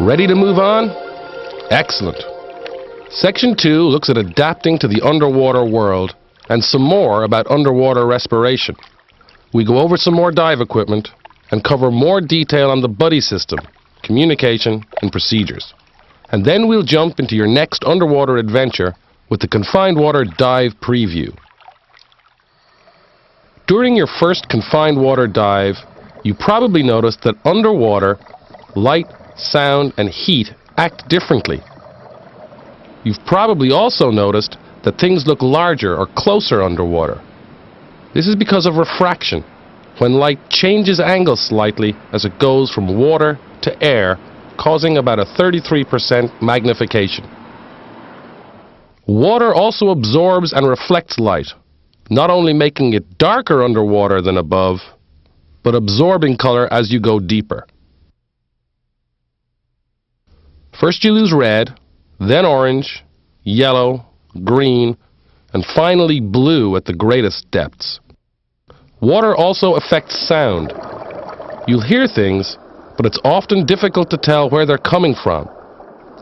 Ready to move on? Excellent. Section 2 looks at adapting to the underwater world and some more about underwater respiration. We go over some more dive equipment and cover more detail on the buddy system, communication and procedures. And then we'll jump into your next underwater adventure with the Confined Water Dive Preview. During your first confined water dive, you probably noticed that underwater, light, sound and heat act differently. You've probably also noticed that things look larger or closer underwater. This is because of refraction, when light changes angle slightly as it goes from water to air, causing about a 33% magnification. Water also absorbs and reflects light, not only making it darker underwater than above, but absorbing color as you go deeper. First you lose red, then orange, yellow, green, and finally blue at the greatest depths. Water also affects sound. You'll hear things, but it's often difficult to tell where they're coming from.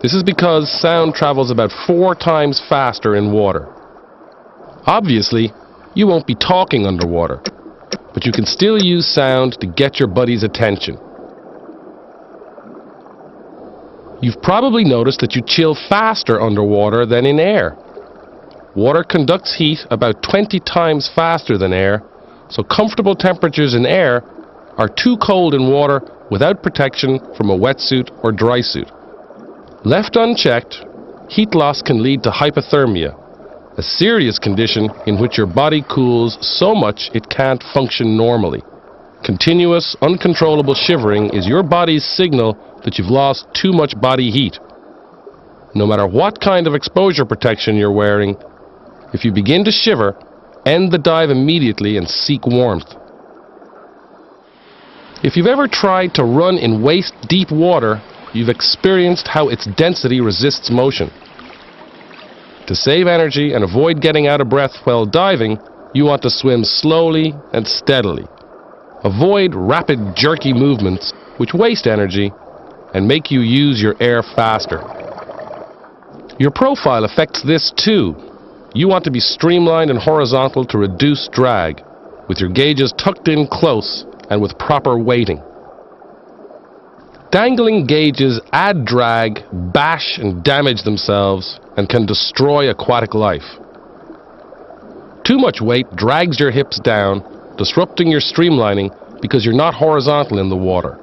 This is because sound travels about 4 times faster in water. Obviously, you won't be talking underwater, but you can still use sound to get your buddy's attention. You've probably noticed that you chill faster underwater than in air. Water conducts heat about 20 times faster than air, so comfortable temperatures in air are too cold in water without protection from a wetsuit or dry suit. Left unchecked, heat loss can lead to hypothermia, a serious condition in which your body cools so much it can't function normally. Continuous, uncontrollable shivering is your body's signal that you've lost too much body heat. No matter what kind of exposure protection you're wearing, if you begin to shiver, end the dive immediately and seek warmth. If you've ever tried to run in waist-deep water, you've experienced how its density resists motion. To save energy and avoid getting out of breath while diving, you want to swim slowly and steadily. Avoid rapid, jerky movements, which waste energy and make you use your air faster. Your profile affects this too. You want to be streamlined and horizontal to reduce drag, with your gauges tucked in close and with proper weighting. Dangling gauges add drag, bash and damage themselves, and can destroy aquatic life. Too much weight drags your hips down, disrupting your streamlining because you're not horizontal in the water.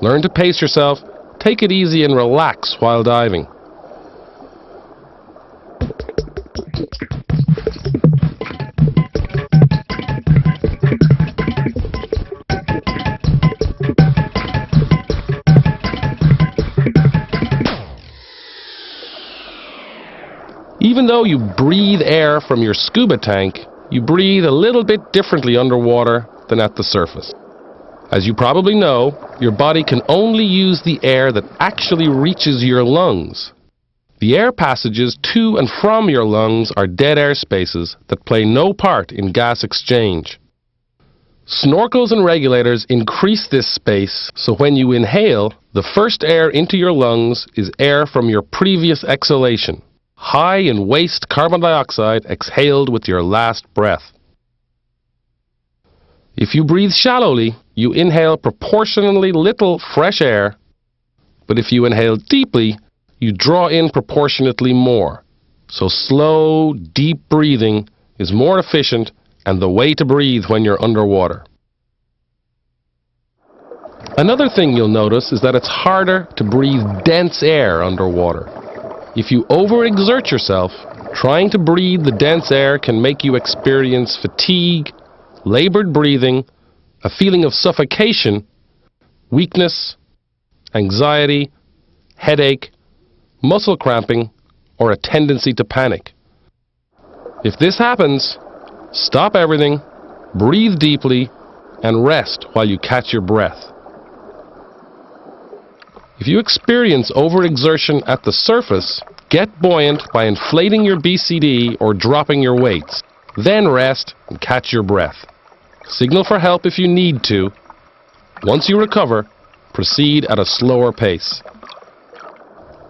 Learn to pace yourself, take it easy and relax while diving. Even though you breathe air from your scuba tank, you breathe a little bit differently underwater than at the surface. As you probably know, your body can only use the air that actually reaches your lungs. The air passages to and from your lungs are dead air spaces that play no part in gas exchange. Snorkels and regulators increase this space, so when you inhale, the first air into your lungs is air from your previous exhalation, high in waste carbon dioxide exhaled with your last breath. If you breathe shallowly, you inhale proportionally little fresh air, But if you inhale deeply, you draw in proportionately more. So slow, deep breathing is more efficient and the way to breathe when you're underwater. Another thing you'll notice is that it's harder to breathe dense air underwater. If you overexert yourself, trying to breathe the dense air can make you experience fatigue, labored breathing, a feeling of suffocation, weakness, anxiety, headache, muscle cramping, or a tendency to panic. If this happens, stop everything, breathe deeply, and rest while you catch your breath. If you experience overexertion at the surface, get buoyant by inflating your BCD or dropping your weights. Then rest and catch your breath. Signal for help if you need to. Once you recover, proceed at a slower pace.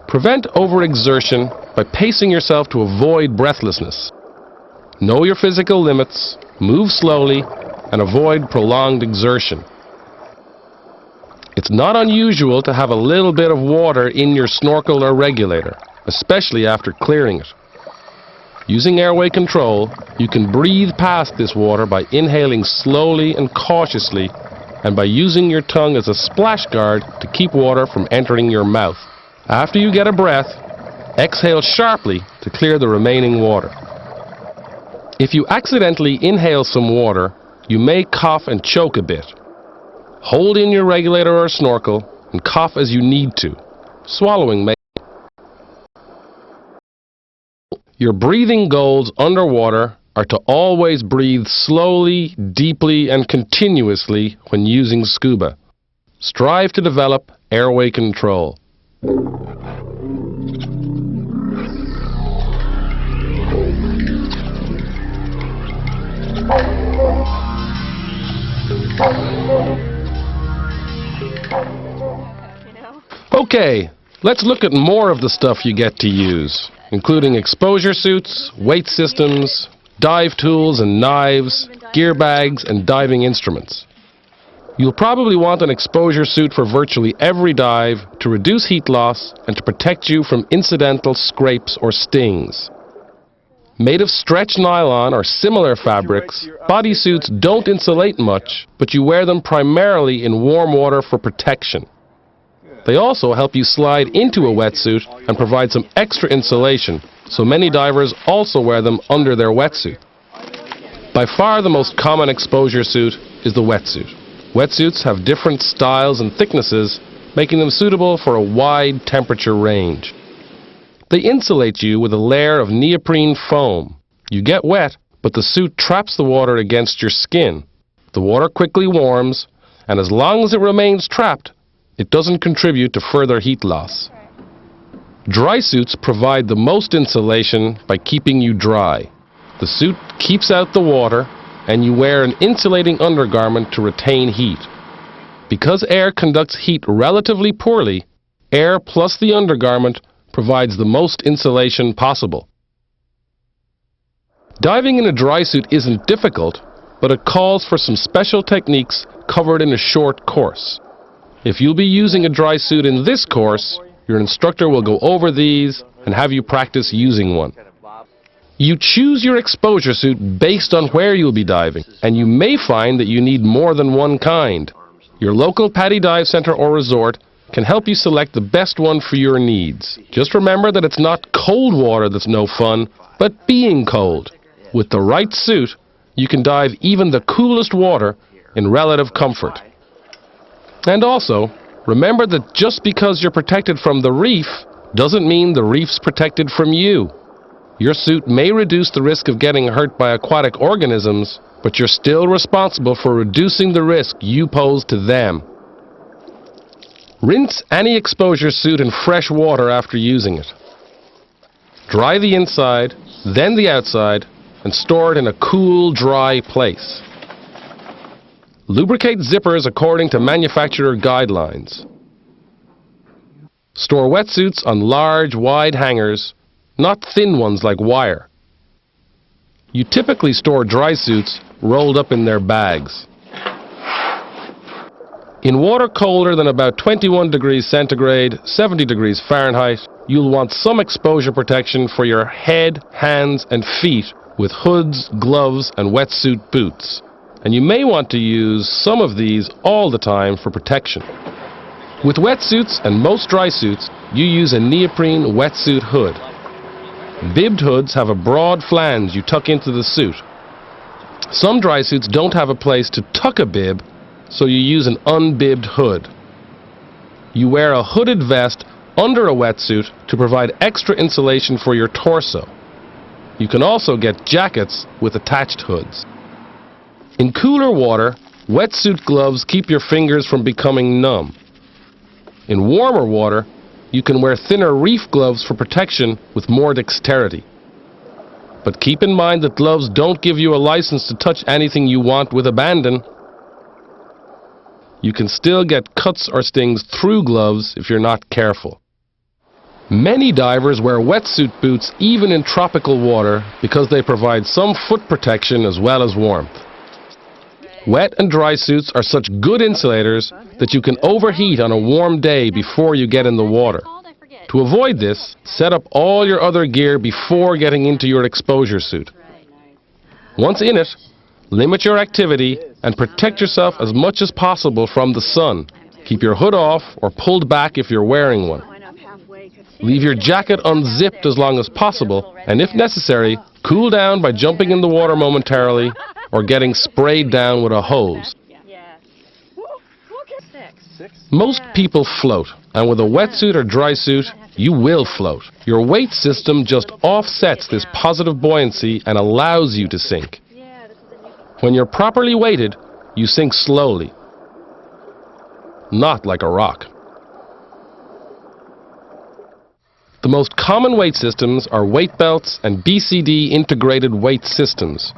Prevent overexertion by pacing yourself to avoid breathlessness. Know your physical limits, move slowly, and avoid prolonged exertion. It's not unusual to have a little bit of water in your snorkel or regulator, especially after clearing it. Using airway control, you can breathe past this water by inhaling slowly and cautiously and by using your tongue as a splash guard to keep water from entering your mouth. After you get a breath, exhale sharply to clear the remaining water. If you accidentally inhale some water, you may cough and choke a bit. Hold in your regulator or snorkel and cough as you need to. Swallowing may. Your breathing goals underwater are to always breathe slowly, deeply, and continuously when using scuba. Strive to develop airway control. Okay, let's look at more of the stuff you get to use, including exposure suits, weight systems, dive tools and knives, gear bags, and diving instruments. You'll probably want an exposure suit for virtually every dive to reduce heat loss and to protect you from incidental scrapes or stings. Made of stretch nylon or similar fabrics, bodysuits don't insulate much, but you wear them primarily in warm water for protection. They also help you slide into a wetsuit and provide some extra insulation, so many divers also wear them under their wetsuit. By far the most common exposure suit is the wetsuit. Wetsuits have different styles and thicknesses, making them suitable for a wide temperature range. They insulate you with a layer of neoprene foam. You get wet, but the suit traps the water against your skin. The water quickly warms, and as long as it remains trapped, it doesn't contribute to further heat loss. Dry suits provide the most insulation by keeping you dry. The suit keeps out the water, and you wear an insulating undergarment to retain heat. Because air conducts heat relatively poorly, air plus the undergarment provides the most insulation possible. Diving in a dry suit isn't difficult, but it calls for some special techniques covered in a short course. If you'll be using a dry suit in this course, your instructor will go over these and have you practice using one. You choose your exposure suit based on where you'll be diving, and you may find that you need more than one kind. Your local PADI dive center or resort can help you select the best one for your needs. Just remember that it's not cold water that's no fun, but being cold. With the right suit, you can dive even the coolest water in relative comfort. And also, remember that just because you're protected from the reef doesn't mean the reef's protected from you. Your suit may reduce the risk of getting hurt by aquatic organisms, but you're still responsible for reducing the risk you pose to them. Rinse any exposure suit in fresh water after using it. Dry the inside, then the outside, and store it in a cool, dry place. Lubricate zippers according to manufacturer guidelines. Store wetsuits on large, wide hangers, not thin ones like wire. You typically store dry suits rolled up in their bags. In water colder than about 21 degrees centigrade, 70 degrees Fahrenheit, you'll want some exposure protection for your head, hands and feet with hoods, gloves and wetsuit boots. And you may want to use some of these all the time for protection. With wetsuits and most dry suits, you use a neoprene wetsuit hood. Bibbed hoods have a broad flange you tuck into the suit. Some dry suits don't have a place to tuck a bib, so you use an unbibbed hood. You wear a hooded vest under a wetsuit to provide extra insulation for your torso. You can also get jackets with attached hoods. In cooler water, wetsuit gloves keep your fingers from becoming numb. In warmer water, you can wear thinner reef gloves for protection with more dexterity. But keep in mind that gloves don't give you a license to touch anything you want with abandon. You can still get cuts or stings through gloves if you're not careful. Many divers wear wetsuit boots even in tropical water because they provide some foot protection as well as warmth. Wet and dry suits are such good insulators that you can overheat on a warm day before you get in the water. To avoid this, set up all your other gear before getting into your exposure suit. Once in it, limit your activity and protect yourself as much as possible from the sun. Keep your hood off or pulled back if you're wearing one. Leave your jacket unzipped as long as possible, and if necessary, cool down by jumping in the water momentarily or getting sprayed down with a hose. Most people float, and with a wetsuit or dry suit, you will float. Your weight system just offsets this positive buoyancy and allows you to sink. When you're properly weighted, you sink slowly, not like a rock. The most common weight systems are weight belts and BCD integrated weight systems.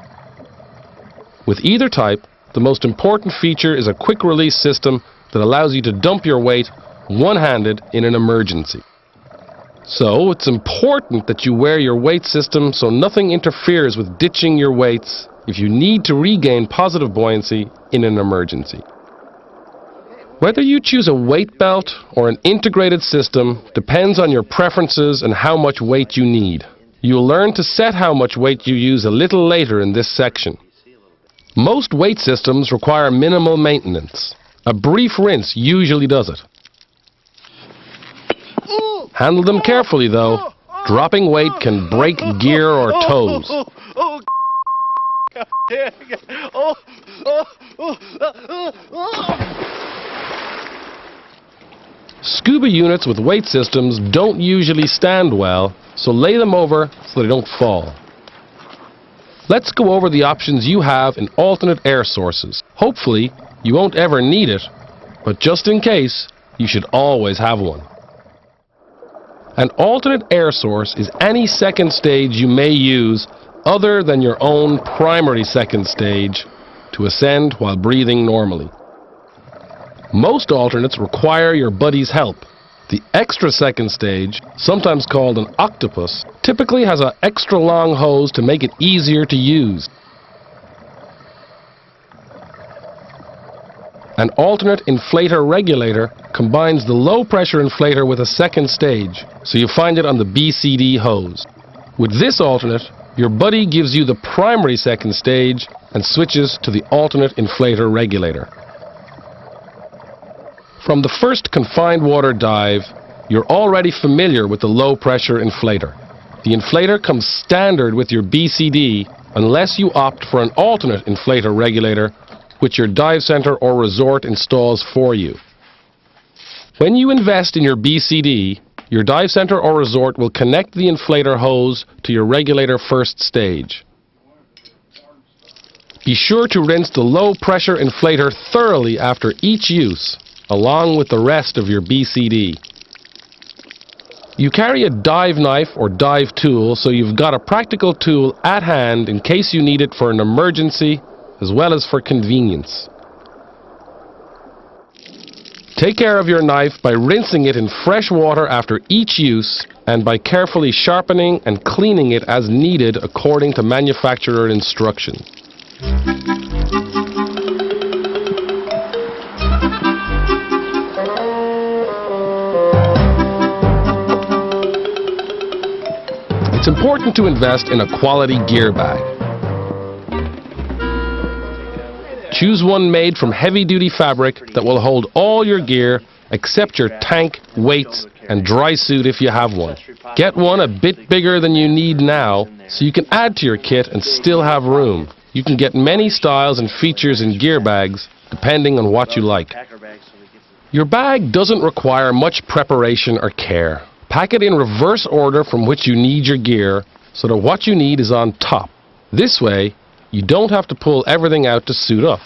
With either type, the most important feature is a quick release system that allows you to dump your weight one-handed in an emergency. So it's important that you wear your weight system so nothing interferes with ditching your weights if you need to regain positive buoyancy in an emergency. Whether you choose a weight belt or an integrated system depends on your preferences and how much weight you need. You'll learn to set how much weight you use a little later in this section. Most weight systems require minimal maintenance. A brief rinse usually does it. Handle them carefully though. Dropping weight can break gear or toes. Scuba units with weight systems don't usually stand well, so lay them over so they don't fall. Let's go over the options you have in alternate air sources. Hopefully, you won't ever need it, but just in case, you should always have one. An alternate air source is any second stage you may use other than your own primary second stage to ascend while breathing normally. Most alternates require your buddy's help. The extra second stage, sometimes called an octopus, typically has an extra long hose to make it easier to use. An alternate inflator regulator combines the low pressure inflator with a second stage, so you find it on the BCD hose. With this alternate, your buddy gives you the primary second stage and switches to the alternate inflator regulator. From the first confined water dive, you're already familiar with the low pressure inflator. The inflator comes standard with your BCD unless you opt for an alternate inflator regulator which your dive center or resort installs for you. When you invest in your BCD, your dive center or resort will connect the inflator hose to your regulator first stage. Be sure to rinse the low pressure inflator thoroughly after each use, along with the rest of your BCD. You carry a dive knife or dive tool, so you've got a practical tool at hand in case you need it for an emergency as well as for convenience. Take care of your knife by rinsing it in fresh water after each use and by carefully sharpening and cleaning it as needed according to manufacturer instructions. It's important to invest in a quality gear bag. Choose one made from heavy-duty fabric that will hold all your gear except your tank, weights, and dry suit if you have one. Get one a bit bigger than you need now so you can add to your kit and still have room. You can get many styles and features in gear bags depending on what you like. Your bag doesn't require much preparation or care. Pack it in reverse order from which you need your gear so that what you need is on top. This way, you don't have to pull everything out to suit up.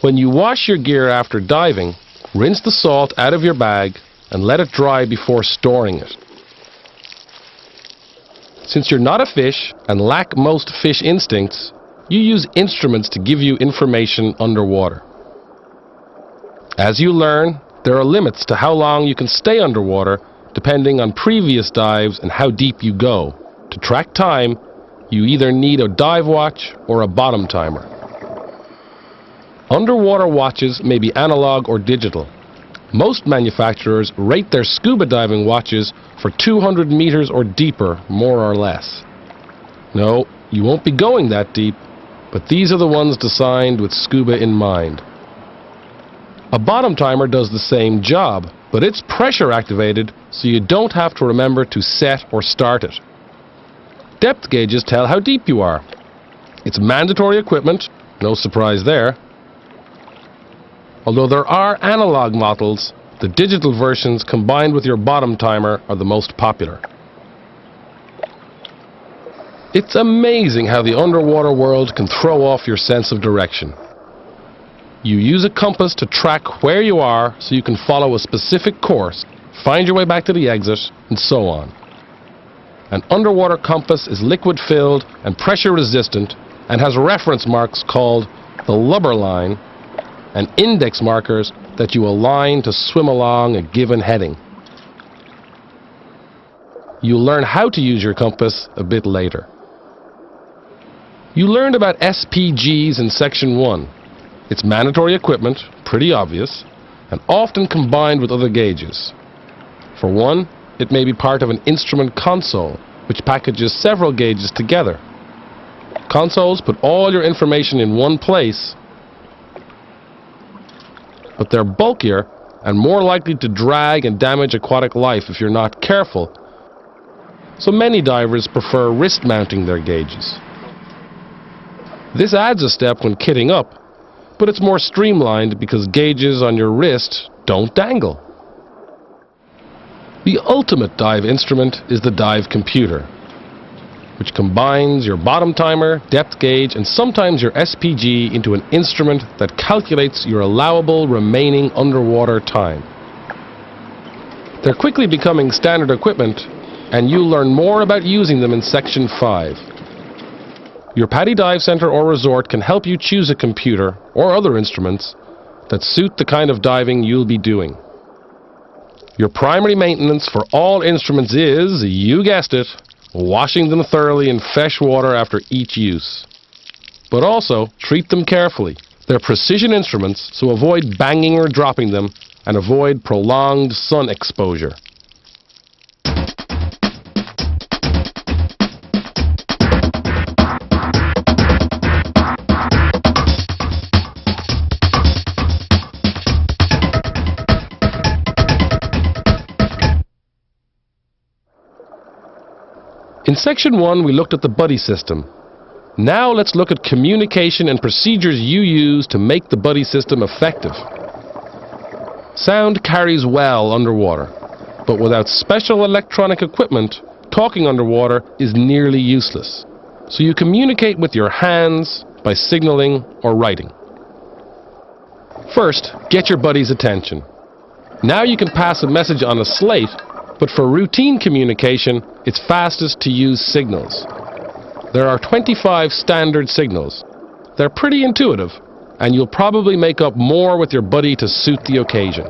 When you wash your gear after diving, rinse the salt out of your bag and let it dry before storing it. Since you're not a fish and lack most fish instincts, you use instruments to give you information underwater. As you learn, there are limits to how long you can stay underwater depending on previous dives and how deep you go. To track time, you either need a dive watch or a bottom timer. Underwater watches may be analog or digital. Most manufacturers rate their scuba diving watches for 200 meters or deeper, more or less. No, you won't be going that deep, but these are the ones designed with scuba in mind. A bottom timer does the same job, but it's pressure activated, so you don't have to remember to set or start it. Depth gauges tell how deep you are. It's mandatory equipment, no surprise there. Although there are analog models, the digital versions combined with your bottom timer are the most popular. It's amazing how the underwater world can throw off your sense of direction. You use a compass to track where you are so you can follow a specific course, find your way back to the exit, and so on. An underwater compass is liquid-filled and pressure-resistant and has reference marks called the lubber line and index markers that you align to swim along a given heading. You'll learn how to use your compass a bit later. You learned about SPGs in Section 1. It's mandatory equipment, pretty obvious, and often combined with other gauges. For one, it may be part of an instrument console, which packages several gauges together. Consoles put all your information in one place, but they're bulkier and more likely to drag and damage aquatic life if you're not careful. So many divers prefer wrist mounting their gauges. This adds a step when kitting up, but it's more streamlined because gauges on your wrist don't dangle. The ultimate dive instrument is the dive computer, which combines your bottom timer, depth gauge, and sometimes your SPG into an instrument that calculates your allowable remaining underwater time. They're quickly becoming standard equipment, and you'll learn more about using them in Section 5. Your PADI Dive Center or resort can help you choose a computer or other instruments that suit the kind of diving you'll be doing. Your primary maintenance for all instruments is, you guessed it, washing them thoroughly in fresh water after each use. But also, treat them carefully. They're precision instruments, so avoid banging or dropping them and avoid prolonged sun exposure. In Section 1, we looked at the buddy system. Now let's look at communication and procedures you use to make the buddy system effective. Sound carries well underwater, but without special electronic equipment, talking underwater is nearly useless. So you communicate with your hands by signaling or writing. First, get your buddy's attention. Now you can pass a message on a slate, but for routine communication, it's fastest to use signals. There are 25 standard signals. They're pretty intuitive, and you'll probably make up more with your buddy to suit the occasion.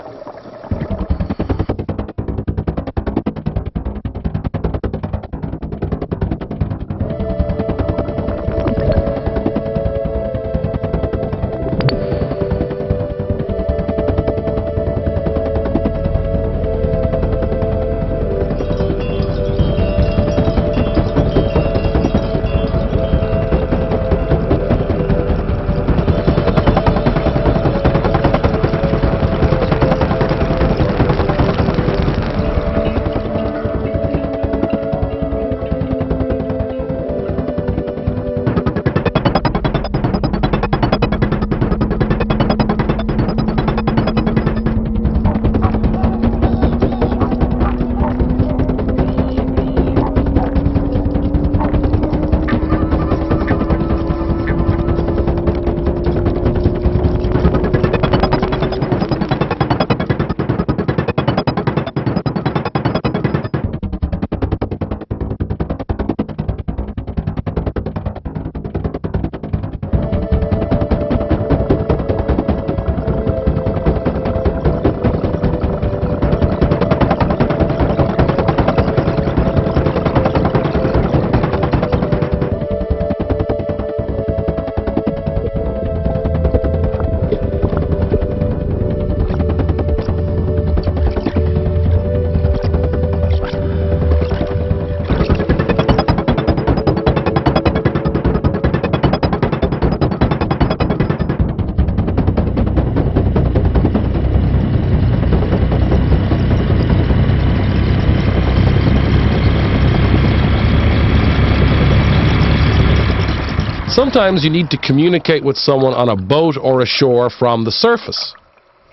Sometimes you need to communicate with someone on a boat or ashore from the surface.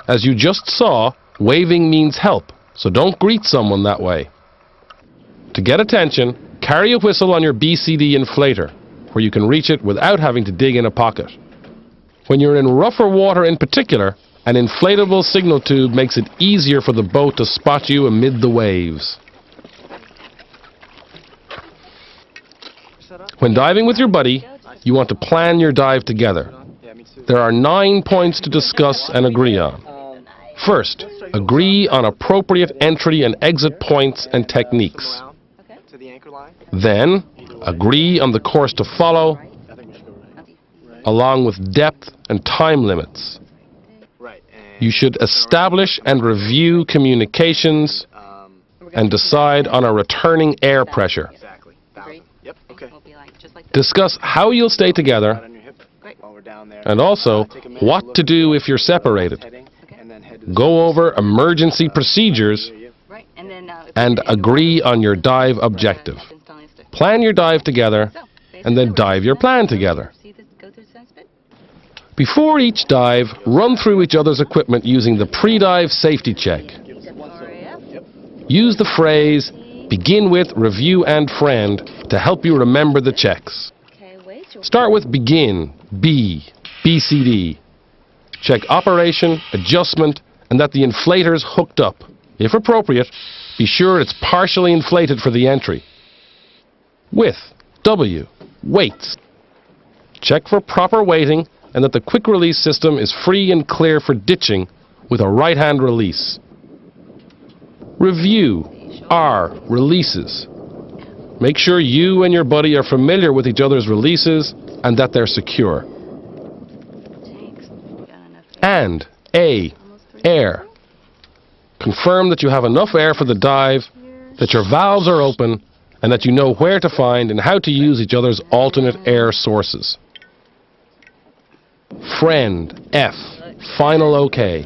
As you just saw, waving means help, so don't greet someone that way. To get attention, carry a whistle on your BCD inflator, where you can reach it without having to dig in a pocket. When you're in rougher water in particular, an inflatable signal tube makes it easier for the boat to spot you amid the waves. When diving with your buddy, you want to plan your dive together. There are 9 points to discuss and agree on. First, agree on appropriate entry and exit points and techniques. Then, agree on the course to follow, along with depth and time limits. You should establish and review communications and decide on a returning air pressure. Discuss how you'll stay together and also what to do if you're separated. Go over emergency procedures and agree on your dive objective. Plan your dive together and then dive your plan together. Before each dive, run through each other's equipment using the pre-dive safety check. Use the phrase, begin with, review and friend, to help you remember the checks. Start with begin, B, BCD. Check operation, adjustment, and that the inflator's hooked up. If appropriate, be sure it's partially inflated for the entry. Width, W, weights. Check for proper weighting and that the quick release system is free and clear for ditching with a right-hand release. Review, R, releases. Make sure you and your buddy are familiar with each other's releases and that they're secure. And, A, air. Confirm that you have enough air for the dive, that your valves are open, and that you know where to find and how to use each other's alternate air sources. Friend, F, final OK.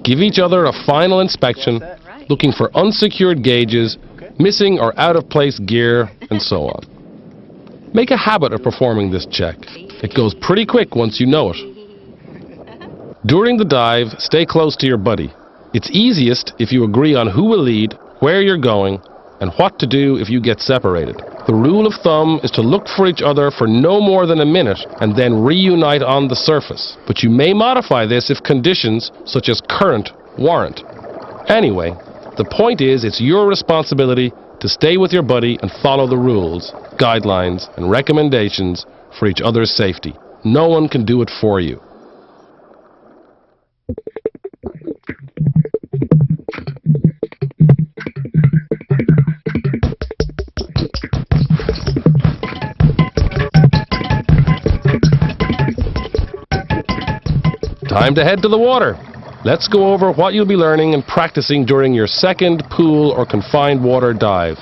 Give each other a final inspection, looking for unsecured gauges, missing or out-of-place gear, and so on. Make a habit of performing this check. It goes pretty quick once you know it. During the dive, stay close to your buddy. It's easiest if you agree on who will lead, where you're going, and what to do if you get separated. The rule of thumb is to look for each other for no more than a minute and then reunite on the surface. But you may modify this if conditions, such as current, warrant. Anyway, the point is it's your responsibility to stay with your buddy and follow the rules, guidelines, and recommendations for each other's safety. No one can do it for you. Time to head to the water. Let's go over what you'll be learning and practicing during your second pool or confined water dive.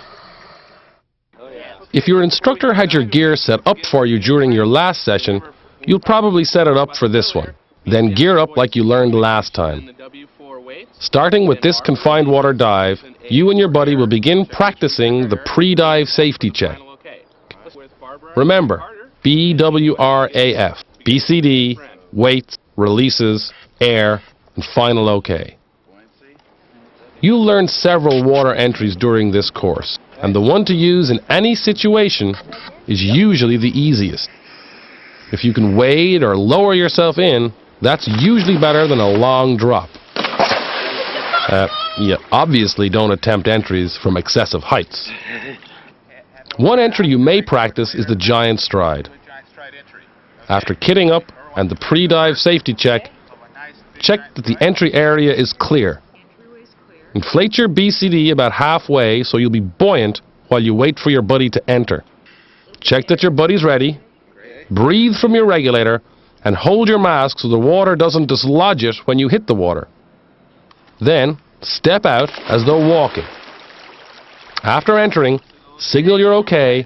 If your instructor had your gear set up for you during your last session, you'll probably set it up for this one. Then gear up like you learned last time. Starting with this confined water dive, you and your buddy will begin practicing the pre-dive safety check. Remember, BWRAF, BCD, weights, releases, air, and final OK. You'll learn several water entries during this course, and the one to use in any situation is usually the easiest. If you can wade or lower yourself in, that's usually better than a long drop. You obviously don't attempt entries from excessive heights. One entry you may practice is the giant stride. After kitting up and the pre-dive safety check, check that the entry area is clear. Inflate your BCD about halfway so you'll be buoyant while you wait for your buddy to enter. Check that your buddy's ready, breathe from your regulator, and hold your mask so the water doesn't dislodge it when you hit the water. Then, step out as though walking. After entering, signal you're okay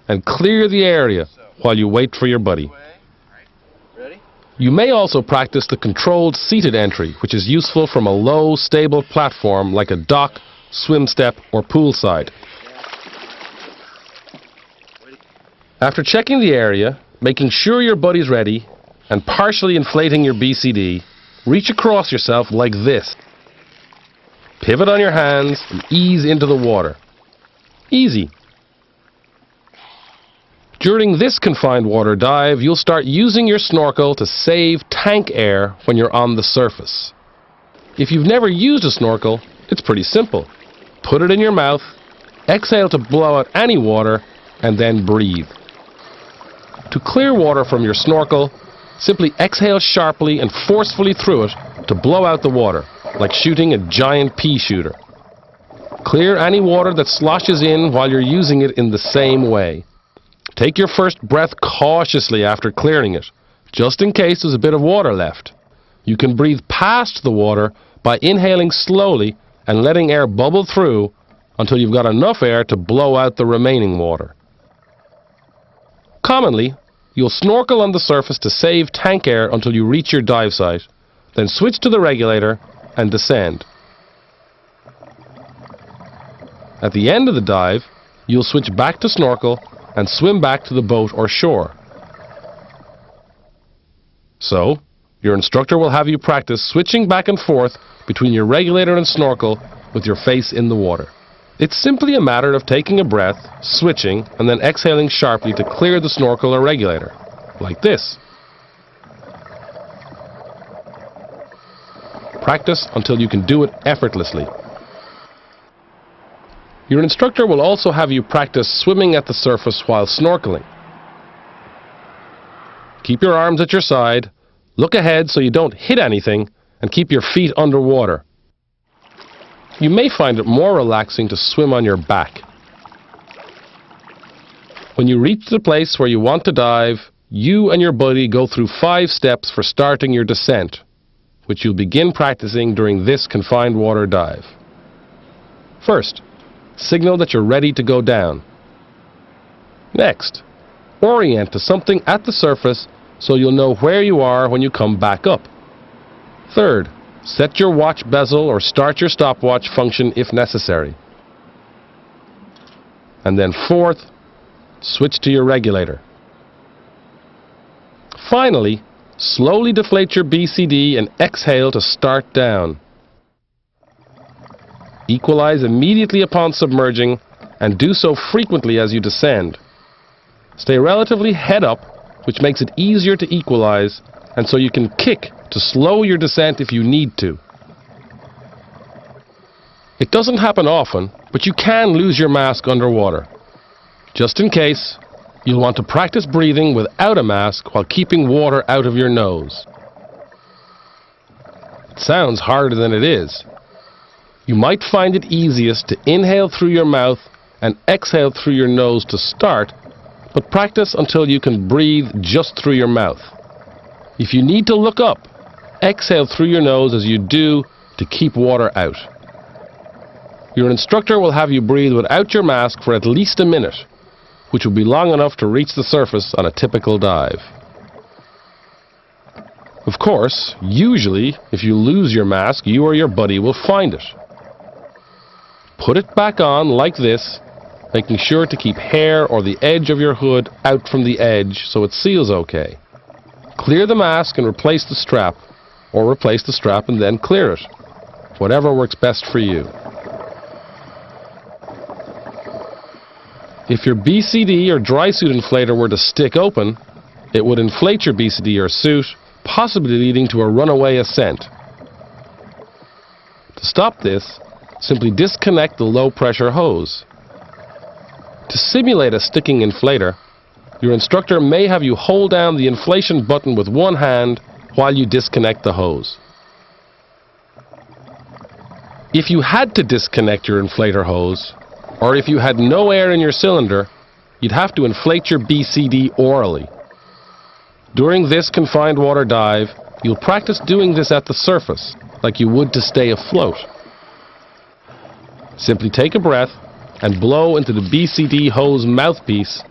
and clear the area while you wait for your buddy. You may also practice the controlled seated entry, which is useful from a low, stable platform like a dock, swim step, or poolside. After checking the area, Making sure your buddy's ready and partially inflating your BCD, reach across yourself like this. Pivot on your hands and ease into the water. Easy. During this confined water dive, you'll start using your snorkel to save tank air when you're on the surface. If you've never used a snorkel, it's pretty simple. Put it in your mouth, exhale to blow out any water, and then breathe. To clear water from your snorkel, simply exhale sharply and forcefully through it to blow out the water, like shooting a giant pea shooter. Clear any water that sloshes in while you're using it in the same way. Take your first breath cautiously after clearing it, just in case there's a bit of water left. You can breathe past the water by inhaling slowly and letting air bubble through until you've got enough air to blow out the remaining water. Commonly, you'll snorkel on the surface to save tank air until you reach your dive site, then switch to the regulator and descend. At the end of the dive, you'll switch back to snorkel and swim back to the boat or shore. So, your instructor will have you practice switching back and forth between your regulator and snorkel with your face in the water. It's simply a matter of taking a breath, switching, and then exhaling sharply to clear the snorkel or regulator, like this. Practice until you can do it effortlessly. Your instructor will also have you practice swimming at the surface while snorkeling. Keep your arms at your side, look ahead so you don't hit anything, and keep your feet underwater. You may find it more relaxing to swim on your back. When you reach the place where you want to dive, you and your buddy go through 5 steps for starting your descent, which you'll begin practicing during this confined water dive. First, signal that you're ready to go down. Next, orient to something at the surface so you'll know where you are when you come back up. Third, set your watch bezel or start your stopwatch function if necessary. And then fourth, switch to your regulator. Finally, slowly deflate your BCD and exhale to start down. Equalize immediately upon submerging and do so frequently as you descend. Stay relatively head up, which makes it easier to equalize, and so you can kick to slow your descent if you need to. It doesn't happen often, but you can lose your mask underwater. Just in case, you'll want to practice breathing without a mask while keeping water out of your nose. It sounds harder than it is. You might find it easiest to inhale through your mouth and exhale through your nose to start, but practice until you can breathe just through your mouth. If you need to look up, exhale through your nose as you do to keep water out. Your instructor will have you breathe without your mask for at least a minute, which will be long enough to reach the surface on a typical dive. Of course, usually, if you lose your mask, you or your buddy will find it. Put it back on like this, making sure to keep hair or the edge of your hood out from the edge so it seals okay. Clear the mask and replace the strap, or replace the strap and then clear it. Whatever works best for you. If your BCD or dry suit inflator were to stick open, it would inflate your BCD or suit, possibly leading to a runaway ascent. To stop this, simply disconnect the low-pressure hose. To simulate a sticking inflator, your instructor may have you hold down the inflation button with one hand while you disconnect the hose. If you had to disconnect your inflator hose, or if you had no air in your cylinder, you'd have to inflate your BCD orally. During this confined water dive, you'll practice doing this at the surface, like you would to stay afloat. Simply take a breath and blow into the BCD hose mouthpiece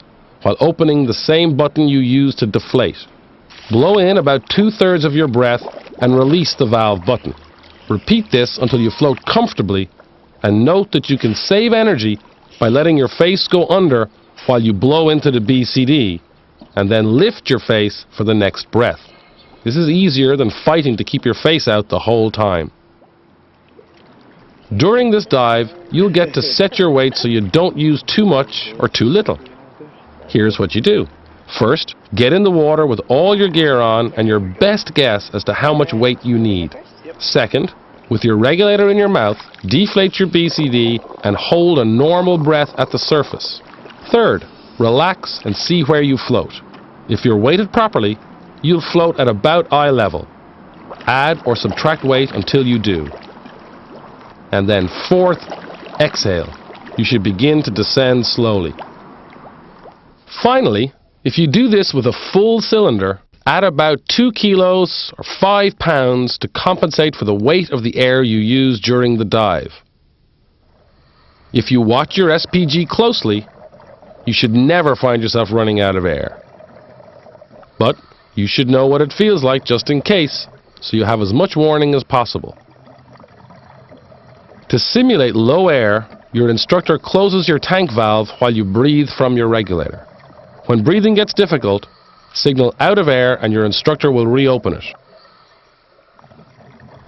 while opening the same button you used to deflate. Blow in about 2/3 of your breath and release the valve button. Repeat this until you float comfortably, and note that you can save energy by letting your face go under while you blow into the BCD, and then lift your face for the next breath. This is easier than fighting to keep your face out the whole time. During this dive, you'll get to set your weight so you don't use too much or too little. Here's what you do. First, get in the water with all your gear on and your best guess as to how much weight you need. Second, with your regulator in your mouth, deflate your BCD and hold a normal breath at the surface. Third, relax and see where you float. If you're weighted properly, you'll float at about eye level. Add or subtract weight until you do. And then fourth, exhale. You should begin to descend slowly. Finally, if you do this with a full cylinder, add about 2 kilos or 5 pounds to compensate for the weight of the air you use during the dive. If you watch your SPG closely, you should never find yourself running out of air. But you should know what it feels like just in case, so you have as much warning as possible. To simulate low air, your instructor closes your tank valve while you breathe from your regulator. When breathing gets difficult, signal out of air and your instructor will reopen it.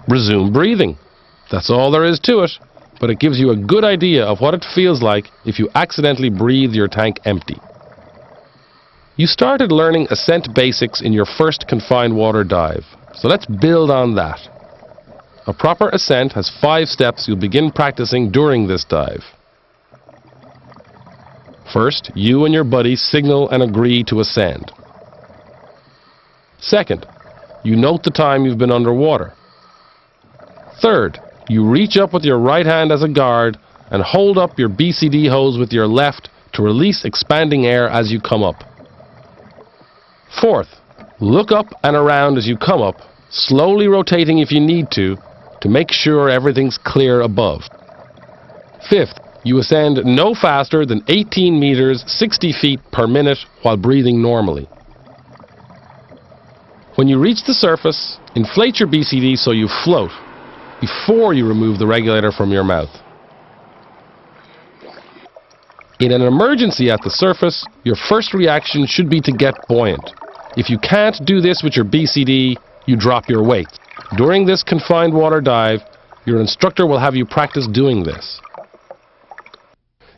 Resume breathing. That's all there is to it, but it gives you a good idea of what it feels like if you accidentally breathe your tank empty. You started learning ascent basics in your first confined water dive, so let's build on that. A proper ascent has 5 steps you'll begin practicing during this dive. First, you and your buddy signal and agree to ascend. Second, you note the time you've been underwater. Third, you reach up with your right hand as a guard and hold up your BCD hose with your left to release expanding air as you come up. Fourth, look up and around as you come up, slowly rotating if you need to make sure everything's clear above. Fifth, you ascend no faster than 18 meters, 60 feet per minute while breathing normally. When you reach the surface, inflate your BCD so you float before you remove the regulator from your mouth. In an emergency at the surface, your first reaction should be to get buoyant. If you can't do this with your BCD, you drop your weight. During this confined water dive, your instructor will have you practice doing this.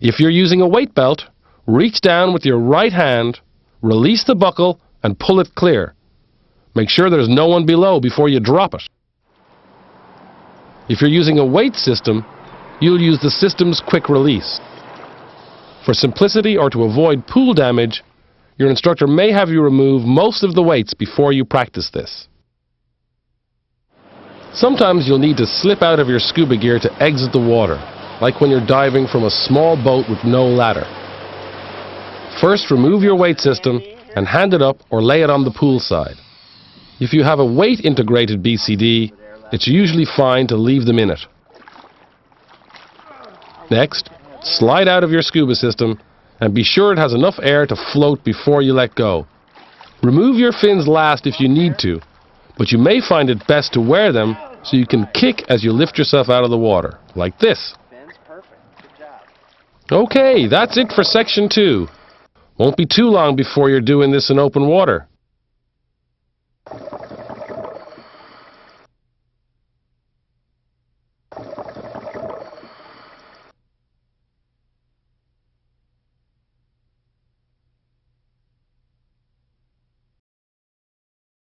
If you're using a weight belt, reach down with your right hand, release the buckle, and pull it clear. Make sure there's no one below before you drop it. If you're using a weight system, you'll use the system's quick release. For simplicity or to avoid pool damage, your instructor may have you remove most of the weights before you practice this. Sometimes you'll need to slip out of your scuba gear to exit the water, like when you're diving from a small boat with no ladder. First, remove your weight system and hand it up or lay it on the pool side. If you have a weight-integrated BCD, it's usually fine to leave them in it. Next, slide out of your scuba system and be sure it has enough air to float before you let go. Remove your fins last if you need to, but you may find it best to wear them so you can kick as you lift yourself out of the water, like this. Okay, that's it for section 2. Won't be too long before you're doing this in open water.